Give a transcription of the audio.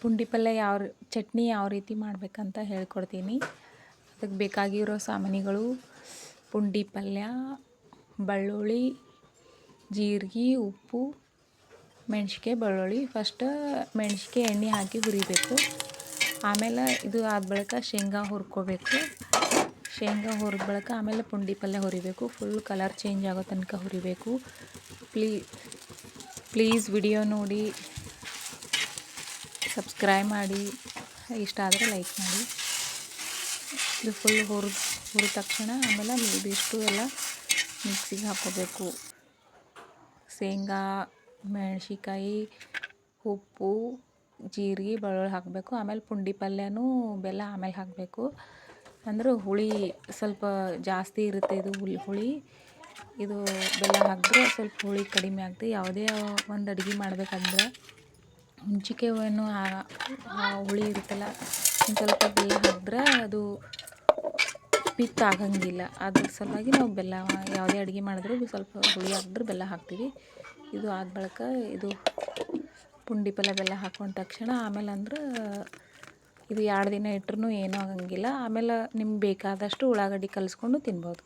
ಪುಂಡಿ ಪಲ್ಯ ಚಟ್ನಿ ಯಾವ ರೀತಿ ಮಾಡಬೇಕಂತ ಹೇಳ್ಕೊಡ್ತೀನಿ. ಅದಕ್ಕೆ ಬೇಕಾಗಿರೋ ಸಾಮಾನುಗಳು ಪುಂಡಿ ಪಲ್ಯ, ಬೆಳ್ಳುಳ್ಳಿ, ಜೀರಿಗೆ, ಉಪ್ಪು, ಮೆಣ್ಸಿಗೆ, ಬೆಳ್ಳುಳ್ಳಿ. ಫಸ್ಟ್ ಮೆಣ್ಸಿಗೆ ಎಣ್ಣೆ ಹಾಕಿ ಹುರಿಬೇಕು. ಆಮೇಲೆ ಇದು ಆದ ಬಳಿಕ ಶೇಂಗಾ ಹುರ್ಕೋಬೇಕು. ಶೇಂಗಾ ಹುರಿದ ಬಳಿಕ ಆಮೇಲೆ ಪುಂಡಿ ಪಲ್ಯ ಹುರಿಬೇಕು. ಫುಲ್ ಕಲರ್ ಚೇಂಜ್ ಆಗೋ ತನಕ ಹುರಿಬೇಕು. ಪ್ಲೀಸ್ ವಿಡಿಯೋ ನೋಡಿ ಸಬ್ಸ್ಕ್ರೈಬ್ ಮಾಡಿ, ಇಷ್ಟ ಆದರೆ ಲೈಕ್ ಮಾಡಿ. ಇದು ಫುಲ್ ಹುರಿದ ತಕ್ಷಣ ಆಮೇಲೆ ಇದಿಷ್ಟು ಎಲ್ಲ ಮಿಕ್ಸಿಗೆ ಹಾಕ್ಕೋಬೇಕು. ಶೇಂಗಾ, ಮೆಣಸಿಕಾಯಿ, ಉಪ್ಪು, ಜೀರಿಗೆ, ಬೆಳ್ಳುಳ್ಳಿ ಹಾಕಬೇಕು. ಆಮೇಲೆ ಪುಂಡಿ ಪಲ್ಯನೂ ಬೆಲ್ಲ ಆಮೇಲೆ ಹಾಕಬೇಕು. ಅಂದ್ರೆ ಹುಳಿ ಸ್ವಲ್ಪ ಜಾಸ್ತಿ ಇರುತ್ತೆ. ಇದು ಹುಳಿ ಇದು ಬೆಲ್ಲ ಹಾಕಿದ್ರೆ ಸ್ವಲ್ಪ ಹುಳಿ ಕಡಿಮೆ ಆಗ್ತದೆ. ಯಾವುದೇ ಒಂದು ಅಡುಗೆ ಮಾಡಬೇಕಂದ್ರೆ ಹುಣ್ಚಿಕಾಯನ್ನು ಹುಳಿ ಇರುತ್ತಲ್ಲ, ಒಂದು ಸ್ವಲ್ಪ ಬೆಲ್ಲ ಹಾಕಿದ್ರೆ ಅದು ಪಿತ್ತ ಆಗಂಗಿಲ್ಲ. ಅದ್ರ ಸಲುವಾಗಿ ನಾವು ಬೆಲ್ಲ ಯಾವುದೇ ಅಡುಗೆ ಮಾಡಿದ್ರು ಸ್ವಲ್ಪ ಹುಳಿ ಹಾಕಿದ್ರೆ ಬೆಲ್ಲ ಹಾಕ್ತೀವಿ. ಇದು ಆದ ಬಳಿಕ ಇದು ಪುಂಡಿ ಪಲ್ಯ ಬೆಲ್ಲ ಹಾಕೊಂಡ ತಕ್ಷಣ ಆಮೇಲೆ ಅಂದ್ರೆ ಇದು 2 ದಿನ ಇಟ್ಟರೂ ಏನೂ ಆಗಂಗಿಲ್ಲ. ಆಮೇಲೆ ನಿಮ್ಗೆ ಬೇಕಾದಷ್ಟು ಉಳ್ಳಾಗಡ್ಡಿ ಕಲಿಸ್ಕೊಂಡು ತಿನ್ಬೋದು.